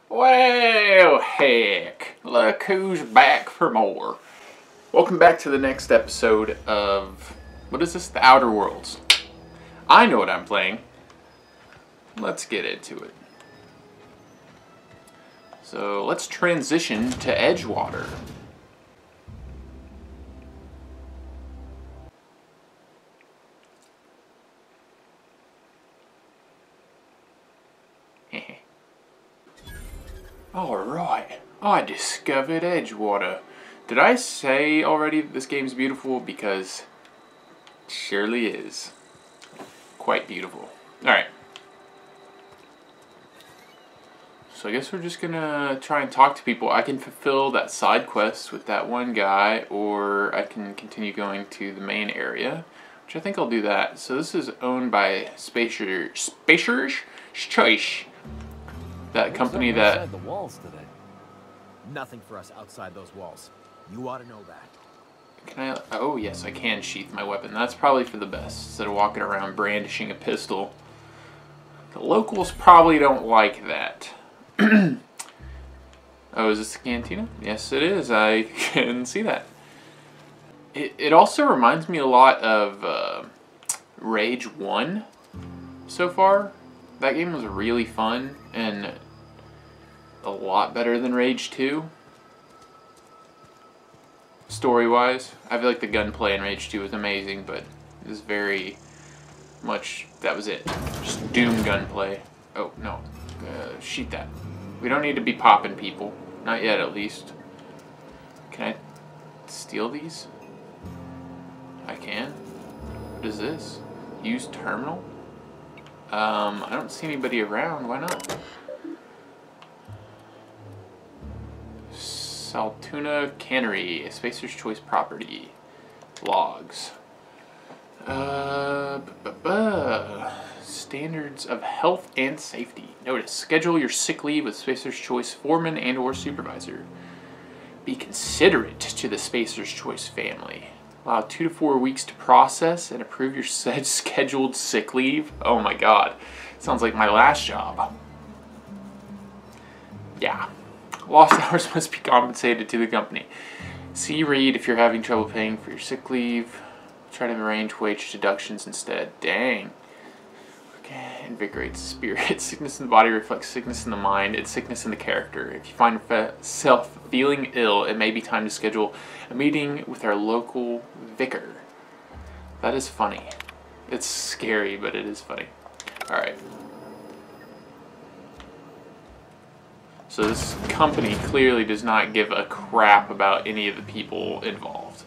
Well, heck, look who's back for more. Welcome back to the next episode of, what is this? The Outer Worlds. I know what I'm playing. Let's get into it. So let's transition to Edgewater. Alright, I discovered Edgewater. Did I say already that this game's beautiful? Because it surely is. Quite beautiful. Alright. So I guess we're just gonna try and talk to people. I can fulfill that side quest with that one guy, or I can continue going to the main area, which I think I'll do that. So this is owned by Spacer's Choice. That company that... Outside the walls today. Nothing for us outside those walls. You ought to know that. Can I... Oh, yes, I can sheath my weapon. That's probably for the best, instead of walking around brandishing a pistol. The locals probably don't like that. Oh, is this the cantina? Yes, it is. I can see that. It also reminds me a lot of Rage 1 so far. That game was really fun and a lot better than Rage 2. Story-wise, I feel like the gunplay in Rage 2 was amazing, but it was very much, that was it. Just Doom gunplay. Oh, no. Shoot that. We don't need to be popping people. Not yet, at least. Can I steal these? I can. What is this? Use terminal? I don't see anybody around. Why not? Saltuna Cannery, a Spacer's Choice property. Logs. Standards of health and safety. Notice, schedule your sick leave with Spacer's Choice foreman and or supervisor. Be considerate to the Spacer's Choice family. Allow 2 to 4 weeks to process and approve your scheduled sick leave. Oh my god. Sounds like my last job. Yeah. Lost hours must be compensated to the company. See read if you're having trouble paying for your sick leave. Try to arrange wage deductions instead. Dang. Okay. Invigorates the spirit. Sickness in the body reflects sickness in the mind. It's sickness in the character. If you find yourself feeling ill, it may be time to schedule a meeting with our local vicar. That is funny. It's scary, but it is funny. Alright. So this company clearly does not give a crap about any of the people involved.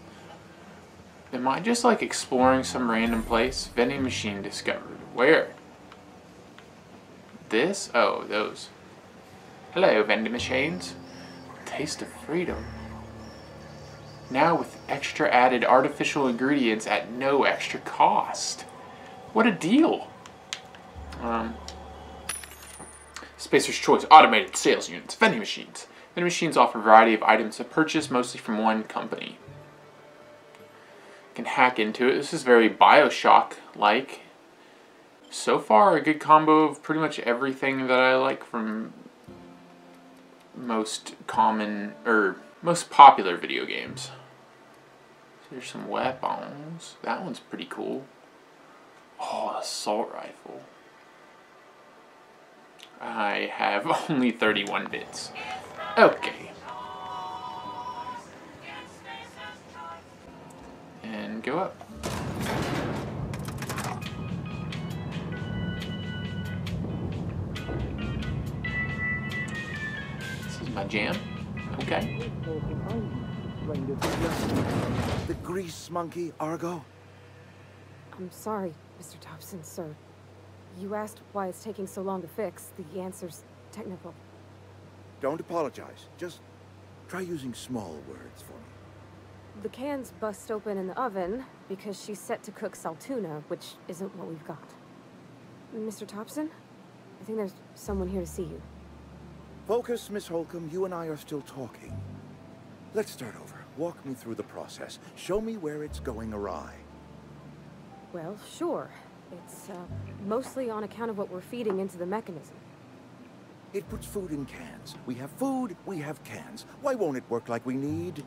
Am I just like exploring some random place? Vending machine discovered. Where? This? Oh, those. Hello, vending machines. Taste of freedom. Now with extra added artificial ingredients at no extra cost. What a deal. Spacer's Choice automated sales units. Vending machines. Vending machines offer a variety of items to purchase, mostly from one company. Can hack into it. This is very BioShock-like. So far, a good combo of pretty much everything that I like from most common, or most popular video games. There's some weapons. That one's pretty cool. Oh, assault rifle. I have only 31 bits. Okay. And go up. This is my jam. Okay. The grease monkey, Argo? I'm sorry, Mr. Thompson, sir. You asked why it's taking so long to fix. The answer's technical. Don't apologize. Just try using small words for me. The can's bust open in the oven because she's set to cook saltuna, which isn't what we've got. Mr. Thompson? I think there's someone here to see you. Focus, Miss Holcomb. You and I are still talking. Let's start over. Walk me through the process. Show me where it's going awry. Well, sure. It's mostly on account of what we're feeding into the mechanism. It puts food in cans. We have food, we have cans. Why won't it work like we need?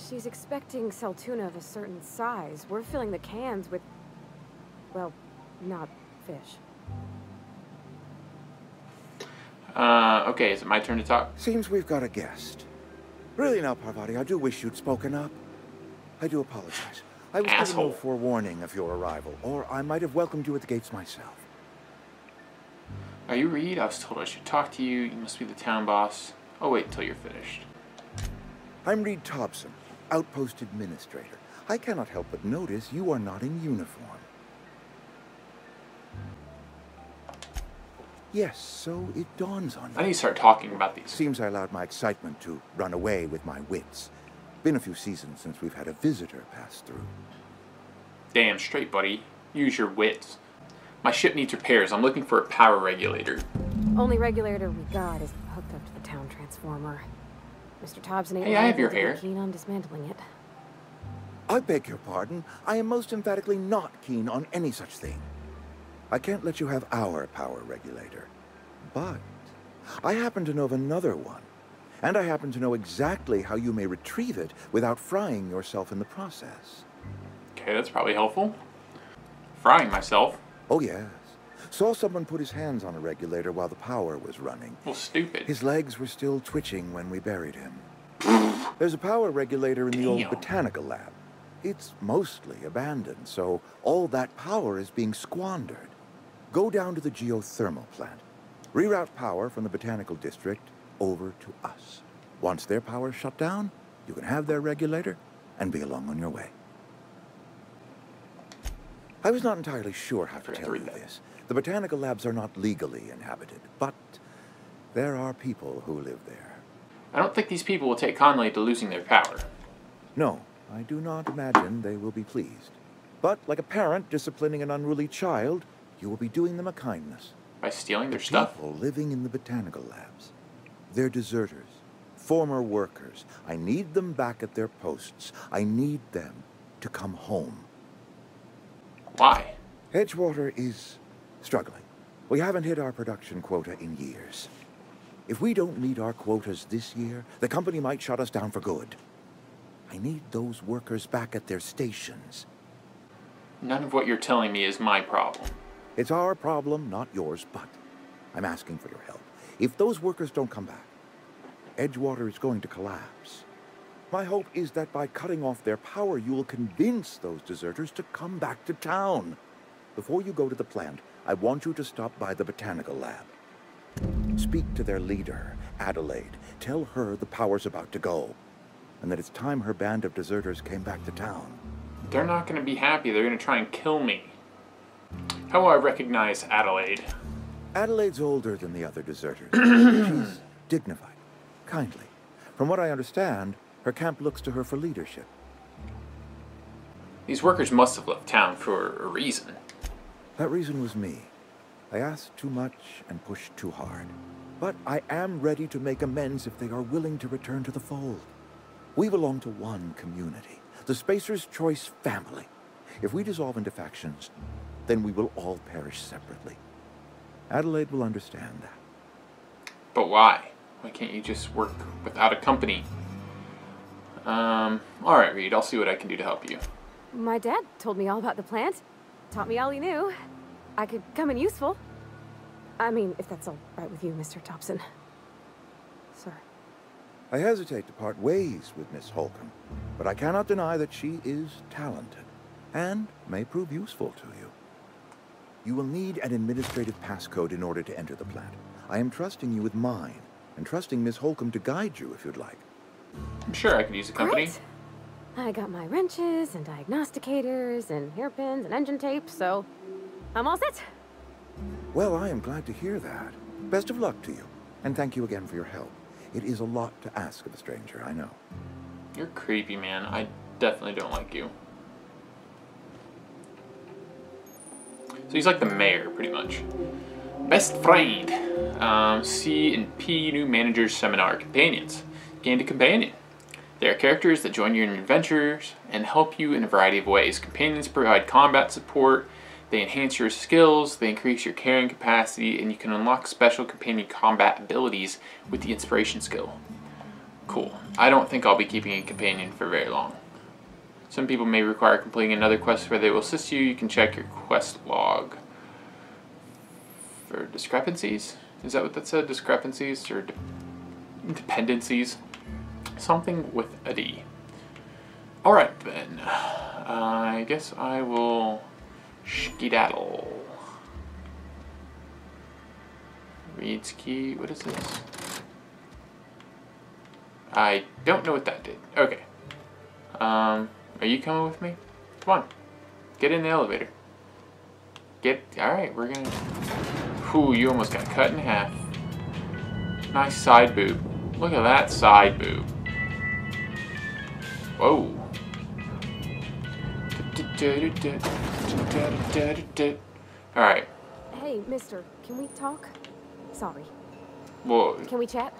She's expecting Saltuna of a certain size. We're filling the cans with, well, not fish. Okay, is it my turn to talk? Seems we've got a guest. Really now, Parvati, I do wish you'd spoken up. I do apologize. I was given Asshole. no forewarning of your arrival, or I might have welcomed you at the gates myself. Are you Reed? I was told I should talk to you. You must be the town boss. I'll wait until you're finished. I'm Reed Thompson, Outpost Administrator. I cannot help but notice you are not in uniform. Yes, so it dawns on I you. need to start talking about these. Seems I allowed my excitement to run away with my wits. Been a few seasons since we've had a visitor pass through. Damn straight, buddy. Use your wits. My ship needs repairs. I'm looking for a power regulator. Only regulator we got is hooked up to the town transformer. Mr. Thompson ain't Hey, I have your likely to be hair. keen on dismantling it. I beg your pardon. I am most emphatically not keen on any such thing. I can't let you have our power regulator. But I happen to know of another one. And I happen to know exactly how you may retrieve it without frying yourself in the process. Okay, that's probably helpful. Frying myself. Oh, yes. Saw someone put his hands on a regulator while the power was running. Well, stupid. His legs were still twitching when we buried him. There's a power regulator in the old Damn. botanical lab. It's mostly abandoned, so all that power is being squandered. Go down to the geothermal plant. Reroute power from the botanical district over to us. Once their power's shut down, you can have their regulator and be along on your way. I was not entirely sure how to Forgot to tell you read that. this. The botanical labs are not legally inhabited, but there are people who live there. I don't think these people will take kindly to losing their power. No, I do not imagine they will be pleased. But like a parent disciplining an unruly child, you will be doing them a kindness. By stealing their stuff? People living in the botanical labs. They're deserters, former workers. I need them back at their posts. I need them to come home. Why? Edgewater is struggling. We haven't hit our production quota in years. If we don't meet our quotas this year, the company might shut us down for good. I need those workers back at their stations. None of what you're telling me is my problem. It's our problem, not yours, but I'm asking for your help. If those workers don't come back, Edgewater is going to collapse. My hope is that by cutting off their power, you will convince those deserters to come back to town. Before you go to the plant, I want you to stop by the botanical lab. Speak to their leader, Adelaide. Tell her the power's about to go, and that it's time her band of deserters came back to town. They're not going to be happy. They're going to try and kill me. How will I recognize Adelaide? Adelaide's older than the other deserters. She's dignified, kindly. From what I understand, her camp looks to her for leadership. These workers must have left town for a reason. That reason was me. I asked too much and pushed too hard. But I am ready to make amends if they are willing to return to the fold. We belong to one community, the Spacer's Choice family. If we dissolve into factions, then we will all perish separately. Adelaide will understand that. But why? Why can't you just work without a company? Alright, Reed, I'll see what I can do to help you. My dad told me all about the plant. Taught me all he knew. I could come in useful. I mean, if that's all right with you, Mr. Thompson. Sir. I hesitate to part ways with Miss Holcomb, but I cannot deny that she is talented and may prove useful to you. You will need an administrative passcode in order to enter the plant. I am trusting you with mine, and trusting Miss Holcomb to guide you if you'd like. I'm sure I could use a company. Great. I got my wrenches and diagnosticators and hairpins and engine tape, so I'm all set. Well, I am glad to hear that. Best of luck to you, and thank you again for your help. It is a lot to ask of a stranger, I know. You're creepy, man. I definitely don't like you. So he's like the mayor, pretty much. Best friend. C and P new managers seminar companions. Gain a companion. They are characters that join you in your adventures and help you in a variety of ways. Companions provide combat support, They enhance your skills, they increase your carrying capacity, and you can unlock special companion combat abilities with the inspiration skill. Cool. I don't think I'll be keeping a companion for very long. Some people may require completing another quest where they will assist you. You can check your quest log for discrepancies. Is that what that said? Discrepancies or dependencies? Something with a D. Alright then. I guess I will skedaddle. Reed's key. What is this? I don't know what that did. Okay. Are you coming with me? Come on. Get in the elevator. Alright, we're gonna... Whew, you almost got cut in half. Nice side boob. Look at that side boob. Whoa. Alright. Hey, mister, can we talk? Sorry. Well, Can we chat?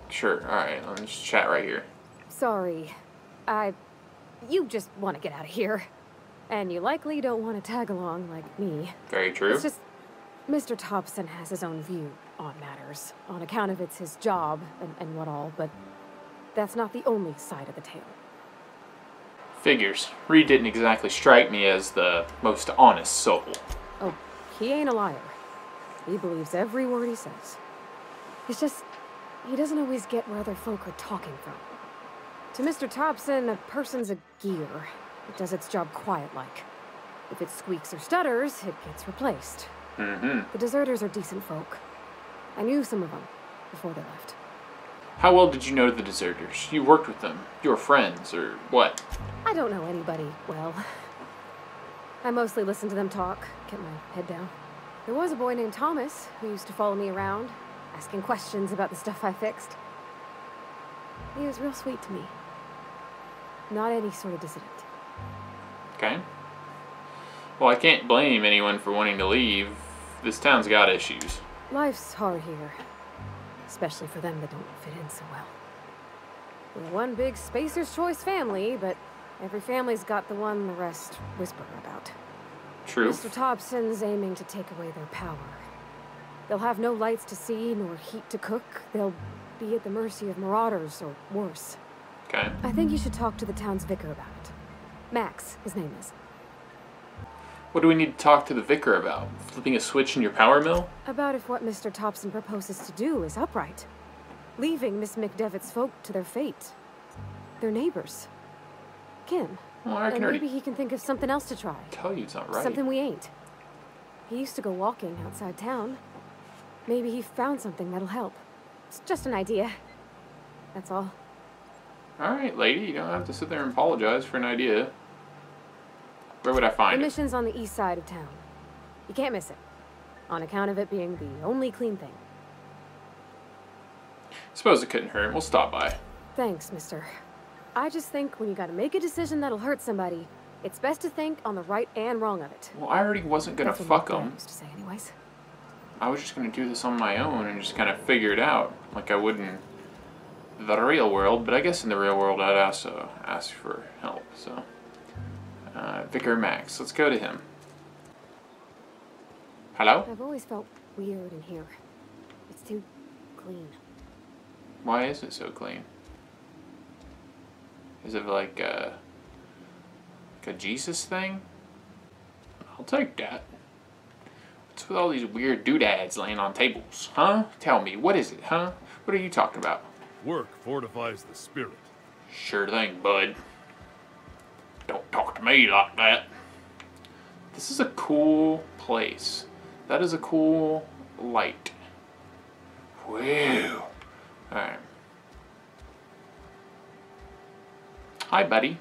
sure. Alright, let's just chat right here. Sorry. You just want to get out of here. And you likely don't want to tag along like me. Very true. It's just... Mr. Thompson has his own view on matters, on account of it's his job and what all, but that's not the only side of the tale. Figures. Reed didn't exactly strike me as the most honest soul. Oh, he ain't a liar. He believes every word he says. It's just, he doesn't always get where other folk are talking from. To Mr. Thompson, a person's a gear. It does its job quiet-like. If it squeaks or stutters, it gets replaced. The deserters are decent folk. I knew some of them before they left. How well did you know the deserters? You worked with them. You were friends, or what? I don't know anybody well. I mostly listen to them talk, get my head down. There was a boy named Thomas who used to follow me around, asking questions about the stuff I fixed. He was real sweet to me. Not any sort of dissident. Okay. Well, I can't blame anyone for wanting to leave. This town's got issues. Life's hard here, especially for them that don't fit in so well. We're one big Spacer's Choice family, but every family's got the one the rest whisper about. True. Mr. Thompson's aiming to take away their power. They'll have no lights to see, nor heat to cook. They'll be at the mercy of marauders, or worse. Okay. I think you should talk to the town's vicar about it. Max, his name is. What do we need to talk to the vicar about? Flipping a switch in your power mill? About if what Mr. Thompson proposes to do is upright. Leaving Miss McDevitt's folk to their fate. They're neighbors. Kin. Well, I can And already maybe he can think of something else to try. tell you it's not right. Something we ain't. He used to go walking outside town. Maybe he found something that'll help. It's just an idea. That's all. Alright, lady, you don't have to sit there and apologize for an idea. Where would I The find it? mission's on the east side of town. You can't miss it. On account of it being the only clean thing. Suppose it couldn't hurt. We'll stop by. Thanks, mister. I just think when you gotta make a decision that'll hurt somebody, it's best to think on the right and wrong of it. Well, I already wasn't gonna That's what my fuck dad them. used to say anyways. I was just gonna do this on my own and just kind of figure it out, like I would in the real world. But I guess in the real world, I'd also ask for help. So, Vicar Max, let's go to him. Hello? I've always felt weird in here. It's too clean. Why is it so clean? Is it like a Jesus thing? I'll take that. What's with all these weird doodads laying on tables, huh? Tell me, what is it, huh? What are you talking about? Work fortifies the spirit. Sure thing, bud. Don't talk to me like that. This is a cool place. That is a cool light. Whoa. Alright. Hi, buddy.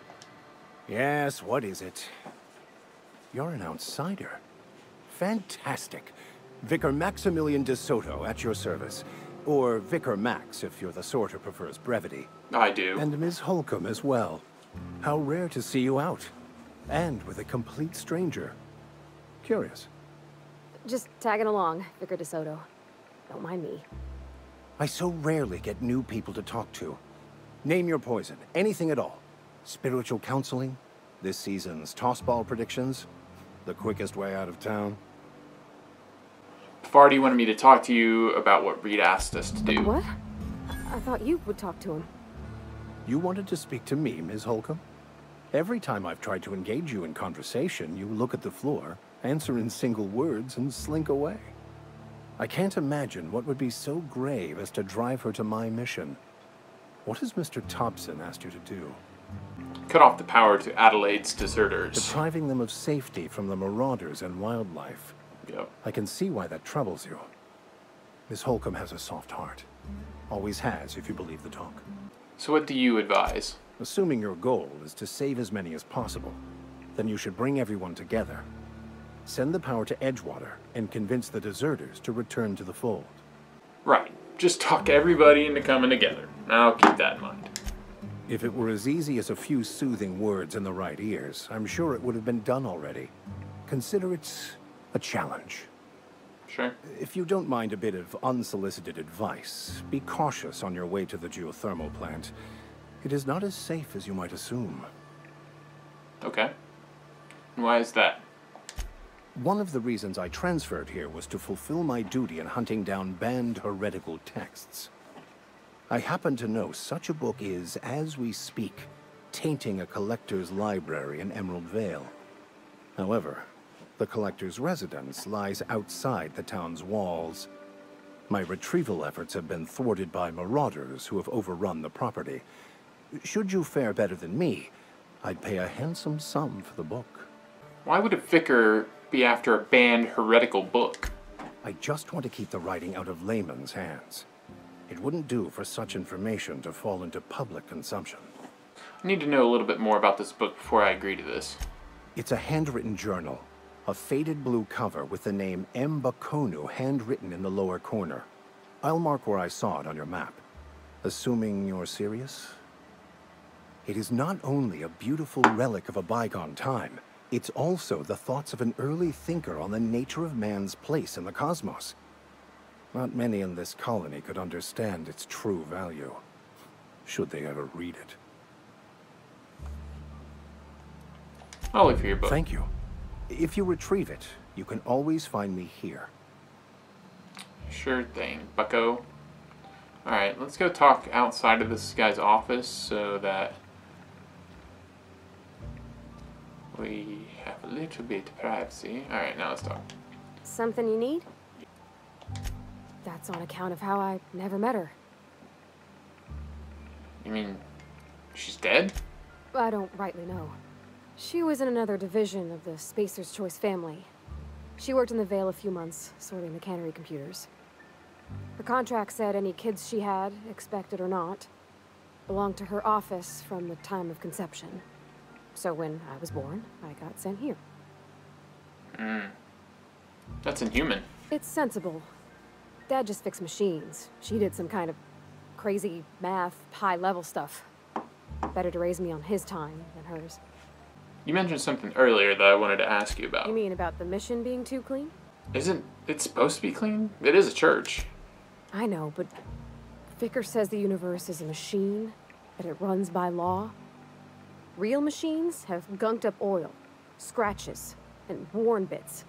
Yes, what is it? You're an outsider. Fantastic. Vicar Maximilian de Soto at your service. Or Vicar Max, if you're the sort who prefers brevity. I do. And Ms. Holcomb as well. How rare to see you out. And with a complete stranger. Curious. Just tagging along, Vicar DeSoto. Don't mind me. I so rarely get new people to talk to. Name your poison, anything at all. Spiritual counseling? This season's tossball predictions? The quickest way out of town? Farty wanted me to talk to you about what Reed asked us to do. What? I thought you would talk to him. You wanted to speak to me, Ms. Holcomb? Every time I've tried to engage you in conversation, you look at the floor, answer in single words, and slink away. I can't imagine what would be so grave as to drive her to my mission. What has Mr. Thompson asked you to do? Cut off the power to Adelaide's deserters. Depriving them of safety from the marauders and wildlife. Yep. I can see why that troubles you. Miss Holcomb has a soft heart. Always has, if you believe the talk. So what do you advise? Assuming your goal is to save as many as possible, then you should bring everyone together. Send the power to Edgewater and convince the deserters to return to the fold. Right. Just talk everybody into coming together. I'll keep that in mind. If it were as easy as a few soothing words in the right ears, I'm sure it would have been done already. Consider it a challenge. Sure. If you don't mind a bit of unsolicited advice, be cautious on your way to the geothermal plant. It is not as safe as you might assume. Okay. And why is that? One of the reasons I transferred here was to fulfill my duty in hunting down banned heretical texts. I happen to know such a book is, as we speak, tainting a collector's library in Emerald Vale. However, the collector's residence lies outside the town's walls. My retrieval efforts have been thwarted by marauders who have overrun the property. Should you fare better than me, I'd pay a handsome sum for the book. Why would a vicar be after a banned heretical book? I just want to keep the writing out of layman's hands. It wouldn't do for such information to fall into public consumption. I need to know a little bit more about this book before I agree to this. It's a handwritten journal, a faded blue cover with the name Mbakonu handwritten in the lower corner. I'll mark where I saw it on your map. Assuming you're serious? It is not only a beautiful relic of a bygone time, it's also the thoughts of an early thinker on the nature of man's place in the cosmos. Not many in this colony could understand its true value, should they ever read it. I'll wait for your book. Thank you. If you retrieve it, you can always find me here. Sure thing, bucko. Alright, let's go talk outside of this guy's office so that we have a little bit of privacy. Alright, now let's talk. Something you need? That's on account of how I never met her. You mean she's dead? I don't rightly know. She was in another division of the Spacer's Choice family. She worked in the Vale a few months, sorting the cannery computers. Her contract said any kids she had, expected or not, belonged to her office from the time of conception. So when I was born, I got sent here. That's inhuman. It's sensible. Dad just fixed machines. She did some kind of crazy math, high-level stuff. Better to raise me on his time than hers. You mentioned something earlier that I wanted to ask you about. You mean about the mission being too clean? Isn't it supposed to be clean? It is a church. I know, but Vicar says the universe is a machine, that it runs by law. Real machines have gunked up oil, scratches, and worn bits.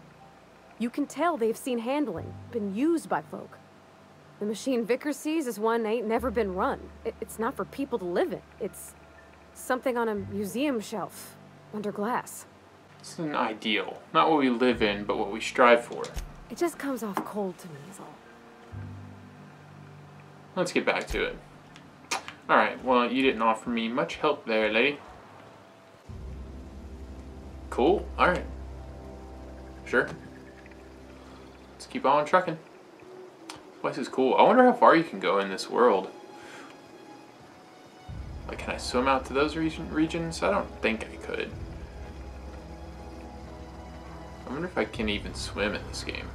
You can tell they've seen handling, been used by folk. The machine Vicar sees is one ain't never been run. It's not for people to live in. It's something on a museum shelf, under glass. It's an ideal. Not what we live in, but what we strive for. It just comes off cold to me, is all. Let's get back to it. Alright, well, you didn't offer me much help there, lady. Cool, alright. Sure. Let's keep on trucking. This place is cool. I wonder how far you can go in this world. Like, can I swim out to those regions? I don't think I could. I wonder if I can even swim in this game.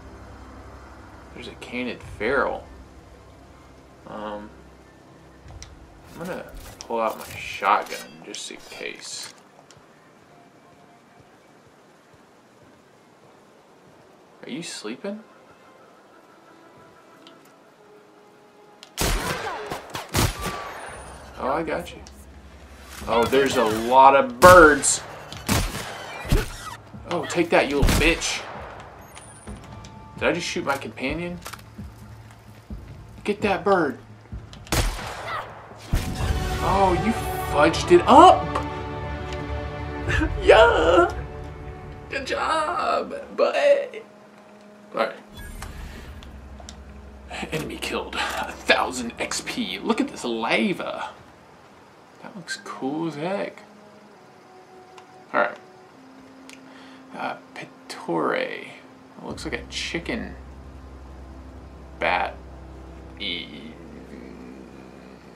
There's a canid feral. I'm gonna pull out my shotgun just in case. Are you sleeping? Oh, I got you. Oh, there's a lot of birds. Oh, take that, you little bitch. Did I just shoot my companion? Get that bird. Oh, you fudged it up. Yeah. Good job, buddy. Alright. Enemy killed. 1,000 XP. Look at this lava. That looks cool as heck. Alright. Pittore. Looks like a chicken bat.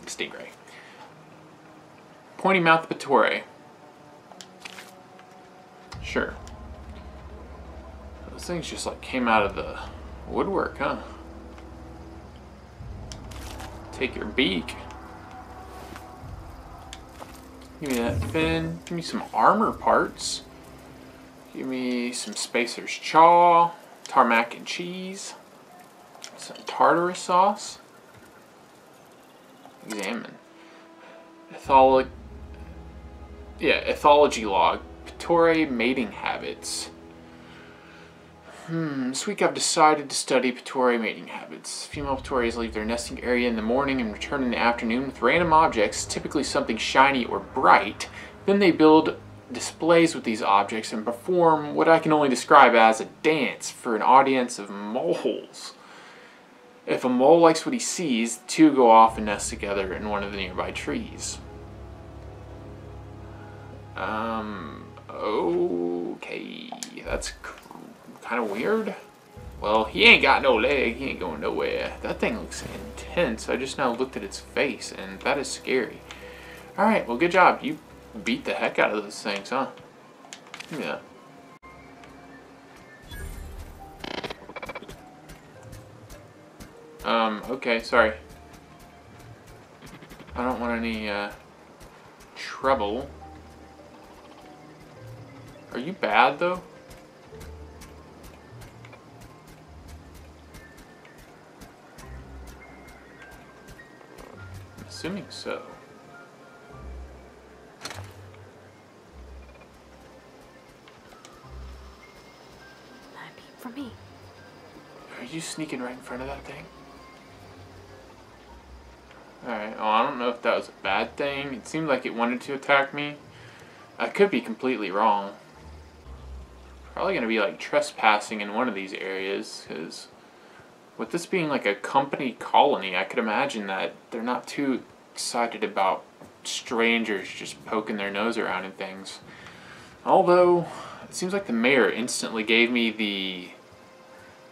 Stingray. Pointy mouth Pittore. Sure. Those things just like came out of the woodwork, huh? Take your beak. Give me that fin. Give me some armor parts. Give me some Spacer's Chaw. Tarmac and cheese. Some tartar sauce. Examine. Ethology log. Pittore mating habits. This week I've decided to study Pittore mating habits. Female Pittores leave their nesting area in the morning and return in the afternoon with random objects, typically something shiny or bright. Then they build displays with these objects and perform what I can only describe as a dance for an audience of moles. If a mole likes what he sees, the two go off and nest together in one of the nearby trees. Okay, that's kind of weird. Well, he ain't got no leg, he ain't going nowhere. That thing looks intense. I just now looked at its face, and that is scary. Alright, well, good job. You beat the heck out of those things, huh? Yeah. Okay, sorry. I don't want any, trouble. Are you bad, though? I'm assuming so. That'd be for me. Are you sneaking right in front of that thing? Alright, well, I don't know if that was a bad thing. It seemed like it wanted to attack me. I could be completely wrong. Probably going to be like trespassing in one of these areas, because with this being like a company colony, I could imagine that they're not too excited about strangers just poking their nose around and things. Although, it seems like the mayor instantly gave me the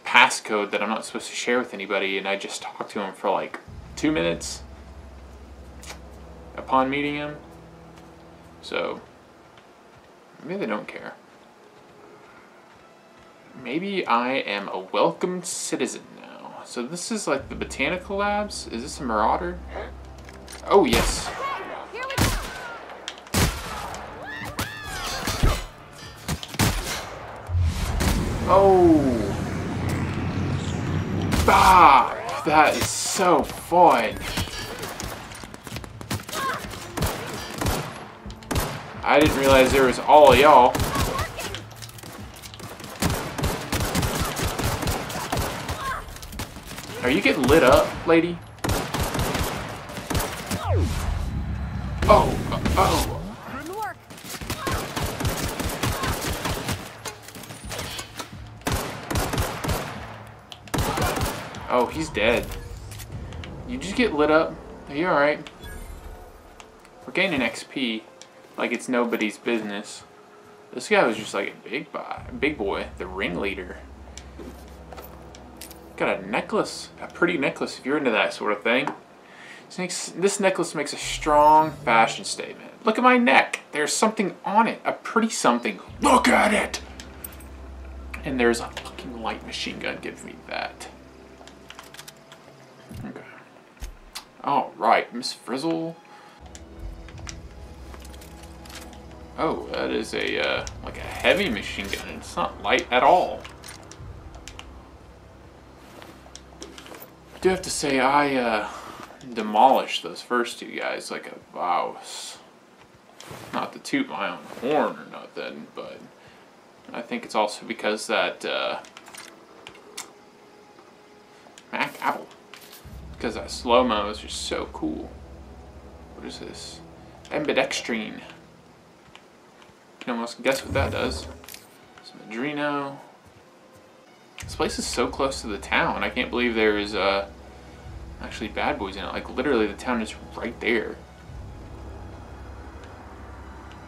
passcode that I'm not supposed to share with anybody, and I just talked to him for like 2 minutes upon meeting him. So, maybe they don't care. Maybe I am a welcome citizen now. So this is like the botanical labs? Is this a marauder? Oh, yes. Here we go. Oh. Bah! That is so fun. I didn't realize there was all of y'all. Are you getting lit up, lady? Oh. Good work. Oh, he's dead. You just get lit up. Are you alright? We're gaining XP like it's nobody's business. This guy was just like a big boy, the ringleader. Got a necklace, a pretty necklace if you're into that sort of thing. This necklace makes a strong fashion statement. Look at my neck. There's something on it, a pretty something. Look at it! And there's a fucking light machine gun. Give me that. Okay. Alright, Miss Frizzle. Oh, that is a, like a heavy machine gun. It's not light at all. I do have to say, I, demolished those first two guys like a boss. Not to toot my own horn or nothing, but I think it's also because that Mac Apple. Because that slow-mo is just so cool. What is this? Ambidextrine. You can almost guess what that does. Some Adreno. This place is so close to the town. I can't believe there is actually bad boys in it. Like literally the town is right there.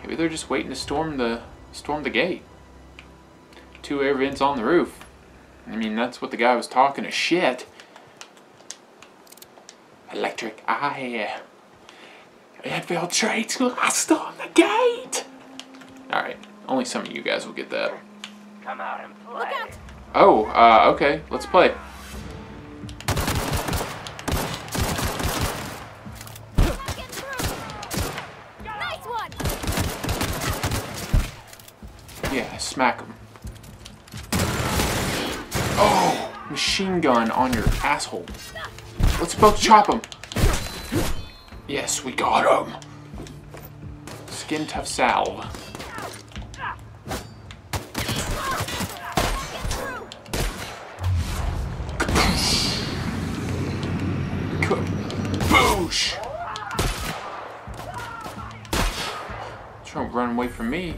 Maybe they're just waiting to storm the gate. 2 air vents on the roof. I mean, that's what the guy was talking to shit. Electric eye. Infiltrates last on the gate. Alright, only some of you guys will get that. Come out and play. Oh, okay, let's play. Nice one! Yeah, smack him. Oh, machine gun on your asshole. Let's both chop him. Yes, we got him. Skin tough salve. Boosh! Trying to run away from me.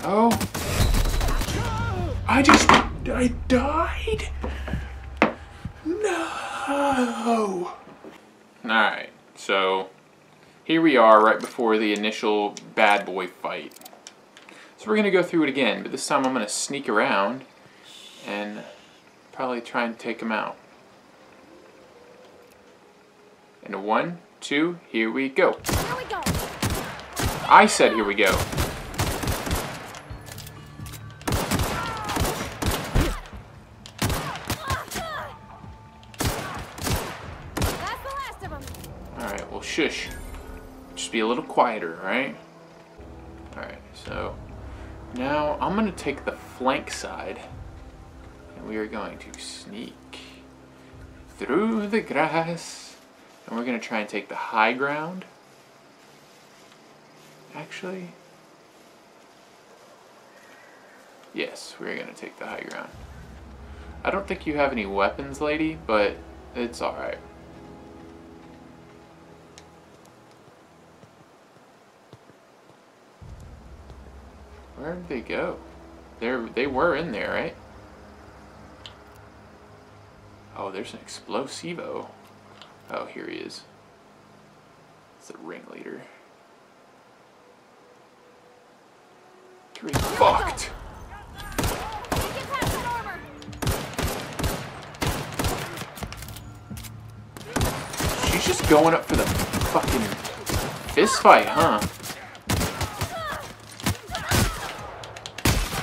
Oh. I died? No. Alright, so here we are right before the initial bad boy fight. So we're going to go through it again, but this time I'm going to sneak around and probably try and take him out. And 1, 2, here we go. Here we go! I said here we go. That's the last of them. Alright, well shush. Just be a little quieter, right? Alright, so now I'm going to take the flank side. And we are going to sneak through the grass. And we're going to try and take the high ground. Actually, yes, we're going to take the high ground. I don't think you have any weapons, lady, but it's alright. Where did they go? They were in there, right? Oh, there's an explosivo. Oh, here he is. It's the ringleader. You're fucked. She's just going up for the fucking fist fight, huh?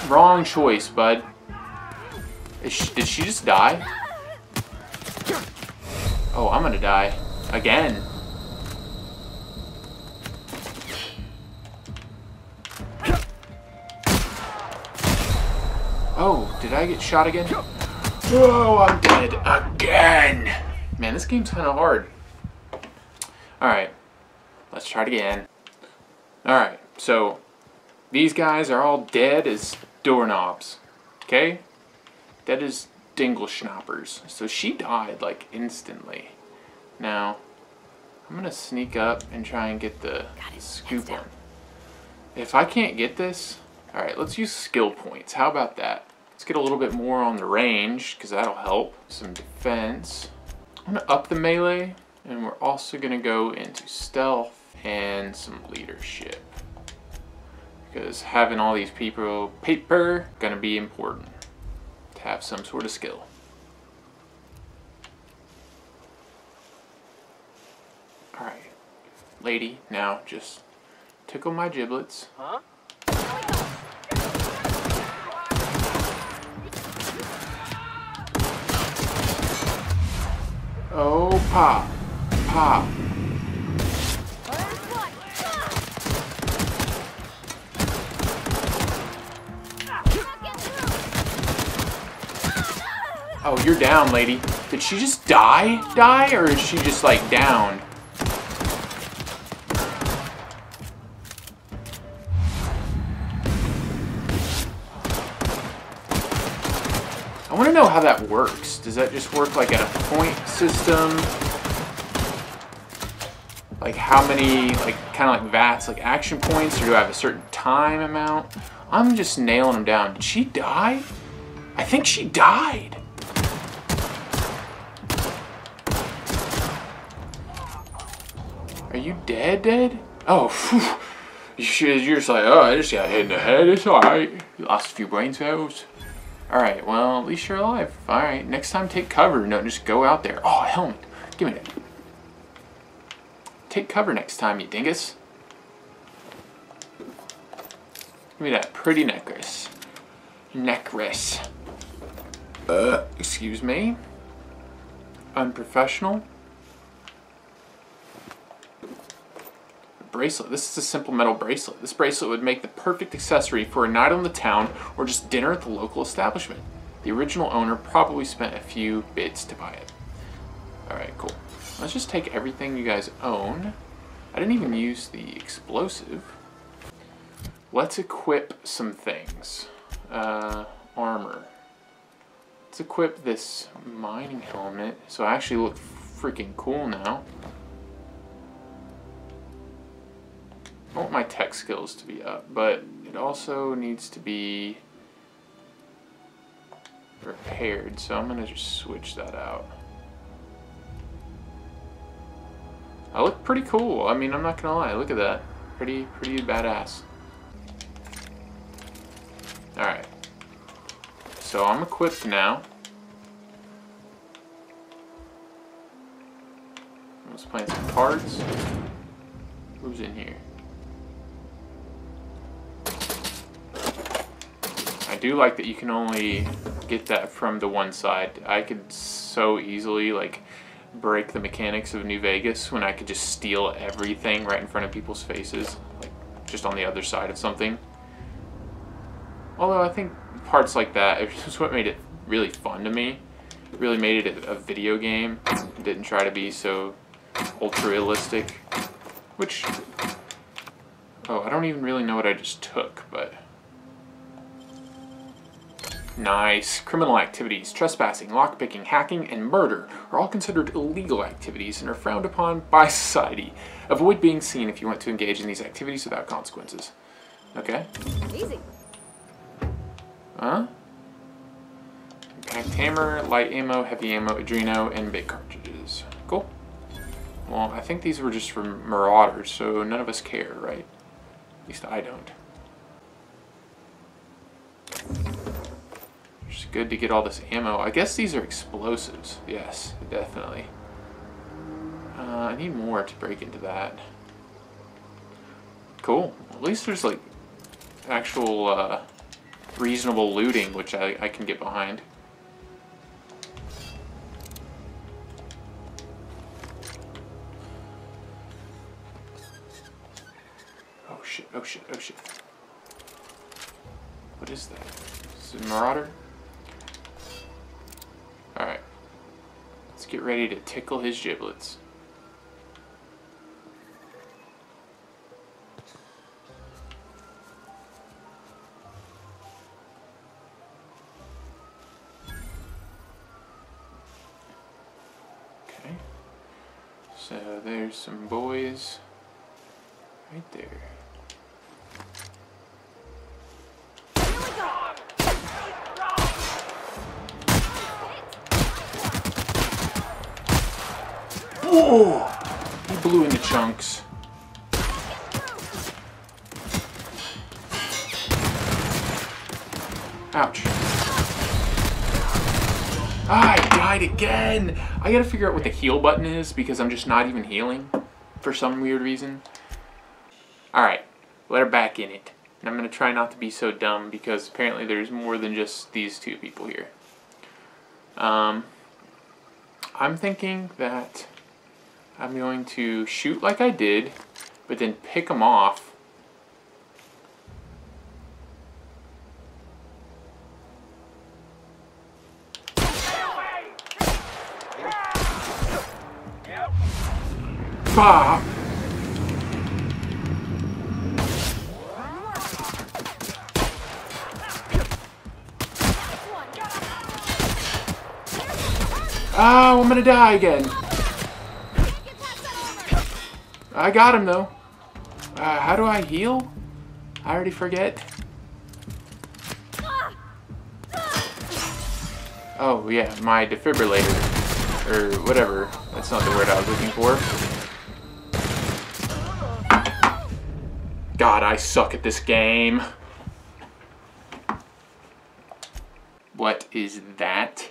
Wrong choice, bud. Did she just die? Oh, I'm gonna die. Again. Oh, did I get shot again? Oh, I'm dead again. Man, this game's kind of hard. Alright, let's try it again. Alright, so these guys are all dead as doorknobs. Okay? Dead as dingle-schnoppers. So she died, like, instantly. Now, I'm gonna sneak up and try and get the scoop on. If I can't get this, alright, let's use skill points. How about that? Let's get a little bit more on the range, because that'll help. Some defense. I'm gonna up the melee, and we're also gonna go into stealth and some leadership. Because having all these people gonna be important to have some sort of skill. Alright, lady, now just tickle my giblets. Huh? Oh, pop, pop. Oh, you're down, lady. Did she just die, or is she just, like, down? know how that works. Does that just work like at a point system? Like how many, like kind of like VATS, like action points, or do I have a certain time amount? I'm just nailing them down. Did she die? I think she died. Are you dead? Oh, phew. You're just like, oh, I just got hit in the head. It's alright. You lost a few brain cells. Alright, well, at least you're alive. Alright, next time take cover. No, just go out there. Oh, a helmet. Give me that. Take cover next time, you dingus. Give me that pretty necklace. Necklace. Excuse me. Unprofessional. Bracelet. This is a simple metal bracelet. This bracelet would make the perfect accessory for a night on the town or just dinner at the local establishment. The original owner probably spent a few bits to buy it. Alright, cool. Let's just take everything you guys own. I didn't even use the explosive. Let's equip some things. Armor. Let's equip this mining helmet so I actually look freaking cool now. I want my tech skills to be up, but it also needs to be repaired, so I'm going to just switch that out. I look pretty cool. I mean, I'm not going to lie. Look at that. Pretty badass. Alright. So I'm equipped now. Let's plant some parts. Who's in here? I do like that you can only get that from the one side. I could so easily like break the mechanics of New Vegas when I could just steal everything right in front of people's faces, like just on the other side of something. Although I think parts like that is what made it really fun to me. It really made it a video game. It didn't try to be so ultra realistic. Which, oh, I don't even really know what I just took, but nice. Criminal activities, trespassing, lockpicking, hacking, and murder are all considered illegal activities and are frowned upon by society. Avoid being seen if you want to engage in these activities without consequences. Okay. Easy. Huh? Impact hammer, light ammo, heavy ammo, adreno, and big cartridges. Cool. Well, I think these were just for marauders, so none of us care, right? At least I don't. It's good to get all this ammo. I guess these are explosives. Yes, definitely. I need more to break into that. Cool. At least there's like actual reasonable looting, which I can get behind. Oh shit, oh shit, oh shit. What is that? Is it a marauder? Alright. Let's get ready to tickle his giblets. Okay. So there's some boys right there. Whoa! He blew into chunks. Ouch. Ah, I died again! I gotta figure out what the heal button is because I'm just not even healing for some weird reason. Alright, let her back in it. And I'm gonna try not to be so dumb because apparently there's more than just these two people here. I'm thinking that I'm going to shoot like I did, but then pick them off. Bah! Oh, I'm gonna die again. I got him though. How do I heal? I already forget. Oh yeah, my defibrillator. Or whatever. That's not the word I was looking for. God, I suck at this game. What is that?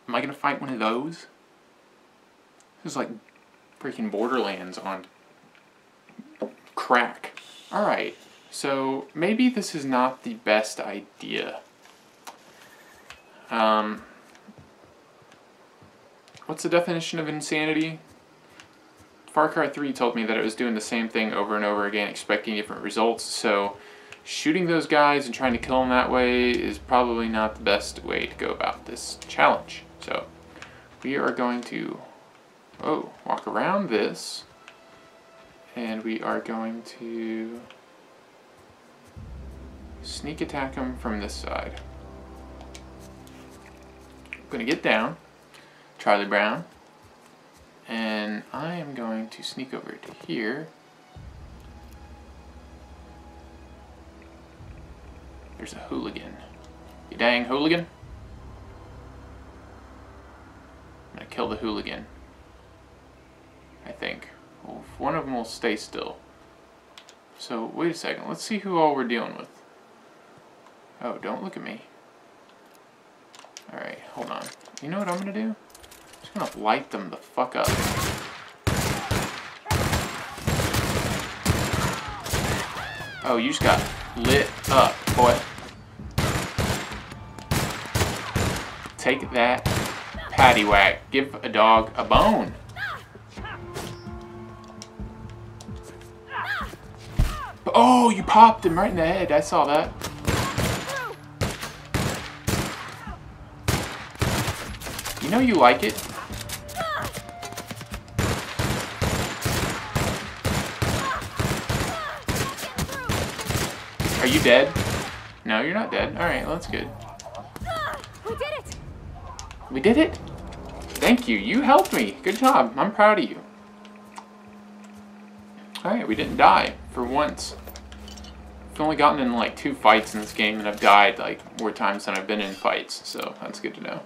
Am I gonna fight one of those? This is like freaking Borderlands on crack. Alright, so maybe this is not the best idea. What's the definition of insanity? Far Cry 3 told me that it was doing the same thing over and over again, expecting different results, so shooting those guys and trying to kill them that way is probably not the best way to go about this challenge. So, we are going to walk around this, and we are going to sneak attack them from this side. I'm going to get down, Charlie Brown, and I am going to sneak over to here. There's a hooligan. You dang hooligan. I'm gonna kill the hooligan. I think. Well, one of them will stay still. So, wait a second. Let's see who all we're dealing with. Oh, don't look at me. Alright, hold on. You know what I'm gonna do? I'm just gonna light them the fuck up. Oh, you just got lit up, boy. Take that, paddywhack. Give a dog a bone. Oh, you popped him right in the head. I saw that. You know you like it. Are you dead? No, you're not dead. Alright, well, that's good. We did it! We did it? Thank you. You helped me. Good job. I'm proud of you. Alright, we didn't die for once. I've only gotten in like 2 fights in this game, and I've died like more times than I've been in fights, so that's good to know.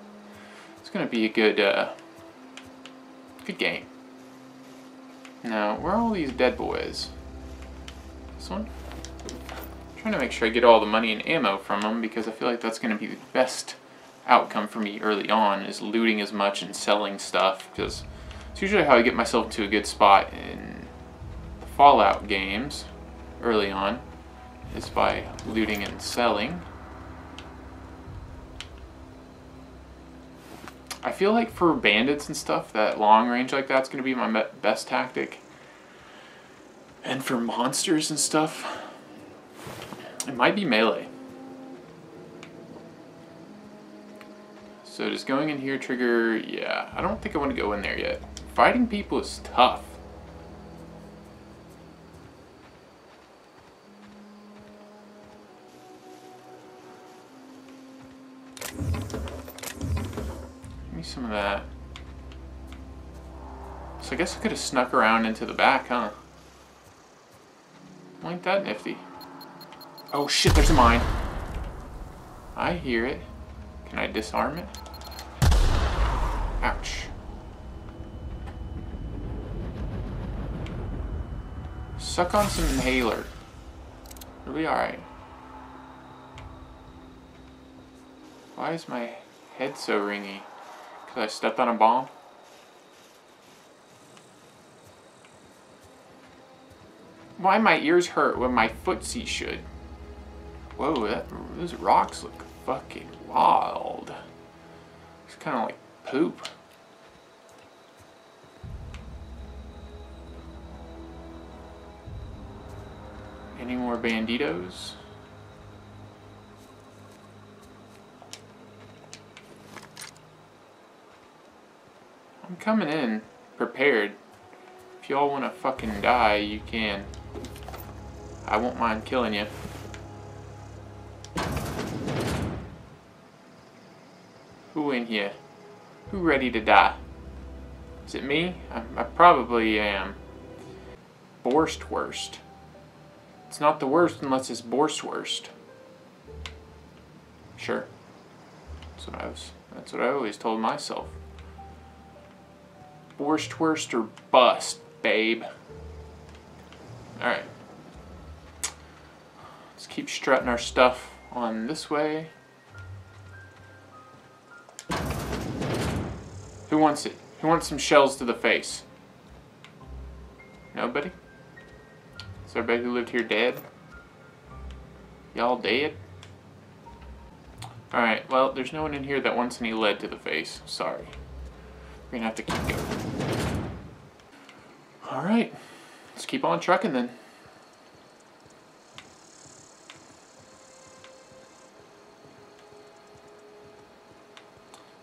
It's gonna be a good game. Now, where are all these dead boys? This one? I'm trying to make sure I get all the money and ammo from them, because I feel like that's gonna be the best outcome for me early on, is looting as much and selling stuff, because it's usually how I get myself into a good spot in the Fallout games early on, is by looting and selling. I feel like for bandits and stuff, that long range like that's going to be my best tactic. And for monsters and stuff, it might be melee. So does going in here trigger? Yeah, I don't think I want to go in there yet. Fighting people is tough. Give me some of that. So I guess I could have snuck around into the back, huh? Ain't that nifty. Oh shit, there's a mine. I hear it. Can I disarm it? Ouch. Suck on some inhaler. It'll be alright. Why is my head so ringy? Because I stepped on a bomb? Why my ears hurt when my footsie should? Whoa, those rocks look fucking wild. It's kind of like poop. Any more banditos? I'm coming in prepared. If y'all want to fucking die, you can. I won't mind killing you. Who in here? Who ready to die? Is it me? I probably am. Borstwurst. It's not the worst unless it's Borstwurst. Sure. That's what I always told myself. Borstwurst or bust, babe. Alright. Let's keep strutting our stuff on this way. Who wants it? Who wants some shells to the face? Nobody? Is everybody who lived here dead? Y'all dead? Alright, well, there's no one in here that wants any lead to the face. Sorry. We're gonna have to keep going. Alright. Let's keep on trucking then.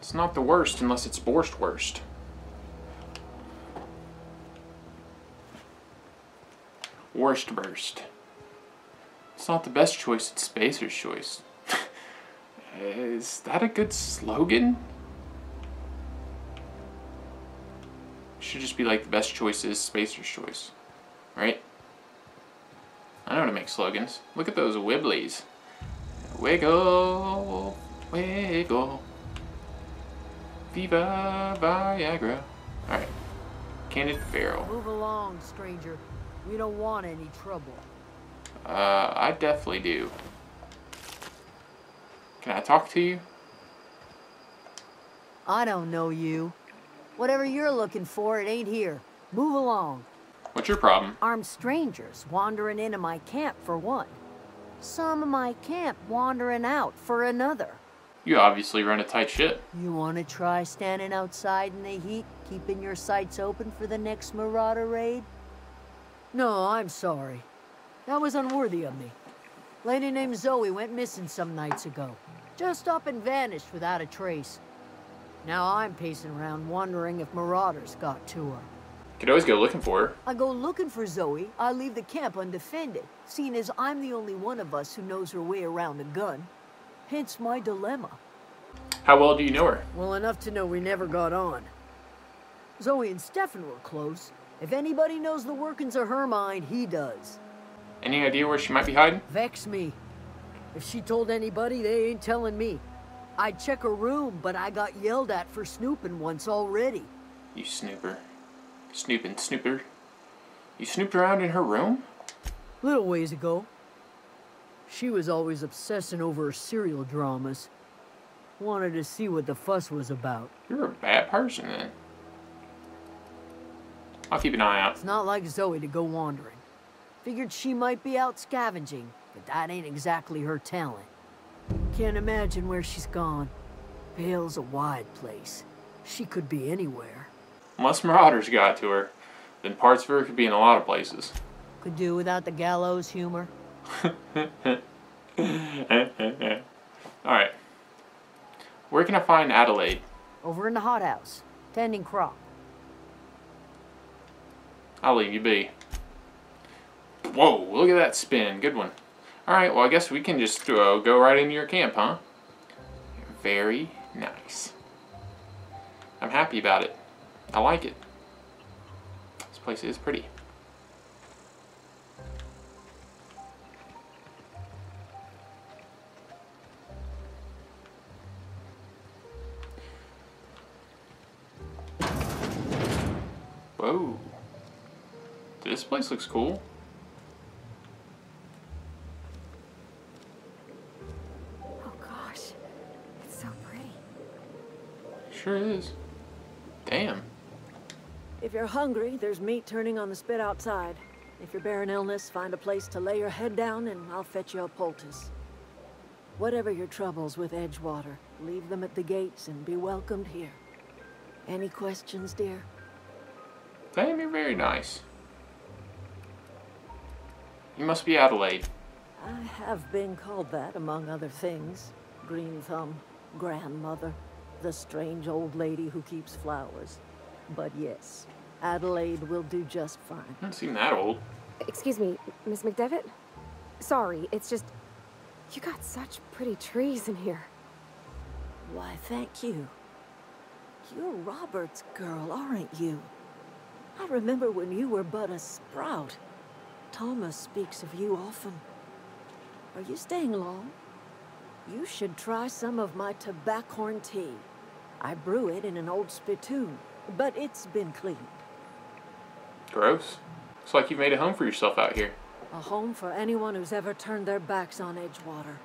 It's not the worst unless it's Borstwurst. Wurstburst. It's not the best choice, it's Spacer's choice. Is that a good slogan? Should just be like the best choice is Spacer's choice. Right? I know how to make slogans. Look at those wibblies. Wiggle, wiggle. Viva Viagra. Alright. Candid Farrell. Move along, stranger. We don't want any trouble. I definitely do. Can I talk to you? I don't know you. Whatever you're looking for, it ain't here. Move along. What's your problem? Armed strangers wandering into my camp for one. Some of my camp wandering out for another. You obviously run a tight ship. You want to try standing outside in the heat, keeping your sights open for the next Marauder raid? No, I'm sorry. That was unworthy of me. Lady named Zoe went missing some nights ago. Just up and vanished without a trace. Now I'm pacing around wondering if Marauders got to her. Could always go looking for her. I go looking for Zoe, I leave the camp undefended, seeing as I'm the only one of us who knows her way around a gun. Hence my dilemma. How well do you know her? Well enough to know we never got on. Zoe and Stefan were close. If anybody knows the workings of her mind, he does. Any idea where she might be hiding? Vex me. If she told anybody, they ain't telling me. I'd check her room, but I got yelled at for snooping once already. You snooper. Snooper. You snooped around in her room? Little ways ago. She was always obsessing over her serial dramas. Wanted to see what the fuss was about. You're a bad person then. I'll keep an eye out. It's not like Zoe to go wandering. Figured she might be out scavenging, but that ain't exactly her talent. Can't imagine where she's gone. Vale's a wide place. She could be anywhere. Unless Marauders got to her, then parts of her could be in a lot of places. Could do without the gallows humor. Alright. Where can I find Adelaide? Over in the hothouse, tending crop. I'll leave you be. Whoa, look at that spin. Good one. Alright, well I guess we can just go right into your camp, huh? Very nice. I'm happy about it. I like it. This place is pretty. Whoa. This place looks cool. Oh gosh, it's so pretty. Sure is. Damn. If you're hungry, there's meat turning on the spit outside. If you're bearing illness, find a place to lay your head down and I'll fetch you a poultice. Whatever your troubles with Edgewater, leave them at the gates and be welcomed here. Any questions, dear? Damn, you're very nice. You must be Adelaide. I have been called that, among other things. Green Thumb, grandmother, the strange old lady who keeps flowers. But yes, Adelaide will do just fine. Doesn't seem that old. Excuse me, Miss McDevitt? Sorry, it's just... You got such pretty trees in here. Why, thank you. You're Robert's girl, aren't you? I remember when you were but a sprout. Thomas speaks of you often. Are you staying long? You should try some of my tobaccorn tea. I brew it in an old spittoon, but it's been cleaned. Gross. It's like you made a home for yourself out here. A home for anyone who's ever turned their backs on Edgewater.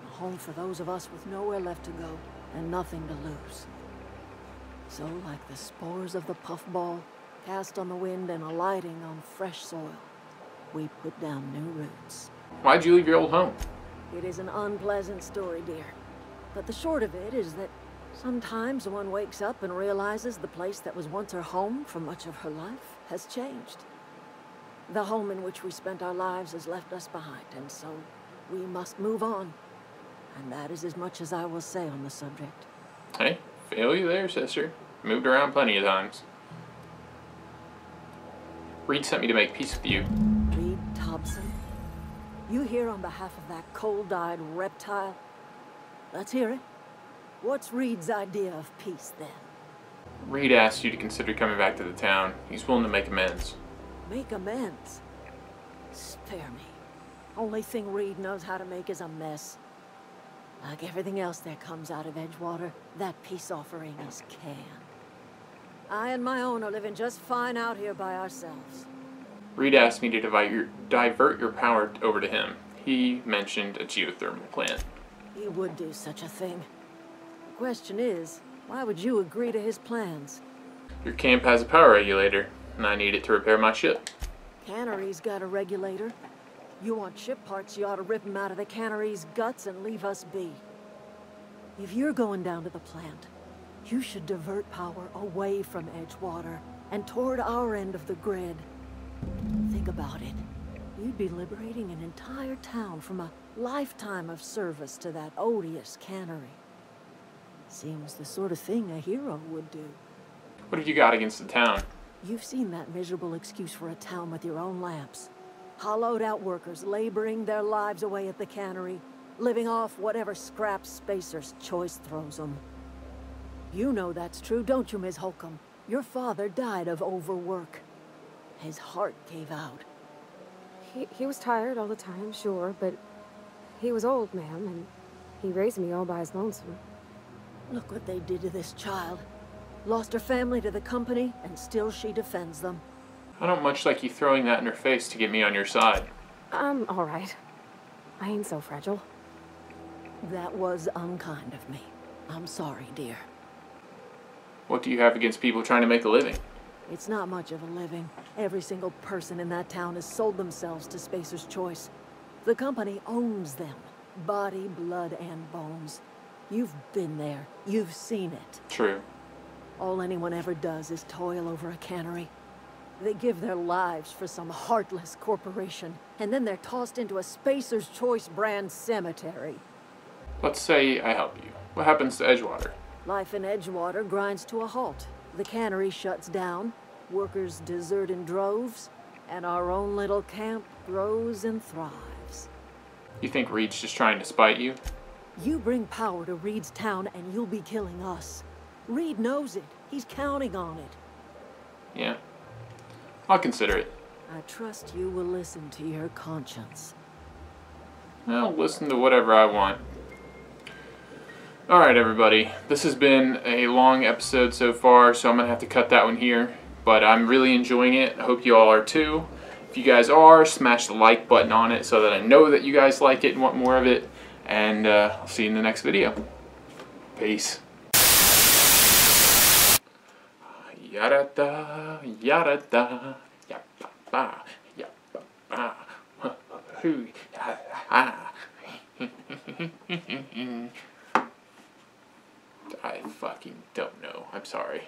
A home for those of us with nowhere left to go and nothing to lose. So, like the spores of the puffball, cast on the wind and alighting on fresh soil, we put down new roots. Why'd you leave your old home? It is an unpleasant story, dear. But the short of it is that sometimes one wakes up and realizes the place that was once her home for much of her life has changed. The home in which we spent our lives has left us behind, and so we must move on. And that is as much as I will say on the subject. Hey, feel you there, sister. Moved around plenty of times. Reed sent me to make peace with you. Reed Thompson? You here on behalf of that cold-eyed reptile? Let's hear it. What's Reed's idea of peace, then? Reed asked you to consider coming back to the town. He's willing to make amends. Make amends? Spare me. Only thing Reed knows how to make is a mess. Like everything else that comes out of Edgewater, that peace offering is canned. I and my own are living just fine out here by ourselves. Reed asked me to divert your power over to him. He mentioned a geothermal plant. He would do such a thing. The question is, why would you agree to his plans? Your camp has a power regulator, and I need it to repair my ship. Cannery's got a regulator. You want ship parts, you ought to rip them out of the cannery's guts and leave us be. If you're going down to the plant, you should divert power away from Edgewater and toward our end of the grid. Think about it. You'd be liberating an entire town from a lifetime of service to that odious cannery. Seems the sort of thing a hero would do. What have you got against the town? You've seen that miserable excuse for a town with your own lamps. Hollowed out workers laboring their lives away at the cannery, living off whatever scraps Spacer's Choice throws them. You know that's true, don't you, Ms. Holcomb? Your father died of overwork. His heart gave out. He was tired all the time, sure, but he was old, ma'am, and he raised me all by his lonesome. Look what they did to this child. Lost her family to the company, and still she defends them. I don't much like you throwing that in her face to get me on your side. I'm all right. I ain't so fragile. That was unkind of me. I'm sorry, dear. What do you have against people trying to make a living? It's not much of a living. Every single person in that town has sold themselves to Spacer's Choice. The company owns them. Body, blood, and bones. You've been there. You've seen it. True. All anyone ever does is toil over a cannery. They give their lives for some heartless corporation, and then they're tossed into a Spacer's Choice brand cemetery. Let's say I help you. What happens to Edgewater? Life in Edgewater grinds to a halt. The cannery shuts down, workers desert in droves, and our own little camp grows and thrives. You think Reed's just trying to spite you? You bring power to Reed's town and you'll be killing us. Reed knows it. He's counting on it. Yeah. I'll consider it. I trust you will listen to your conscience. I'll listen to whatever I want. Alright, everybody. This has been a long episode so far, so I'm going to have to cut that one here. But I'm really enjoying it. I hope you all are too. If you guys are, smash the like button on it so that I know that you guys like it and want more of it. And I'll see you in the next video. Peace. Yada-da, yada-da, yada-da, yada-da, hoo, ha-ha. I fucking don't know. I'm sorry.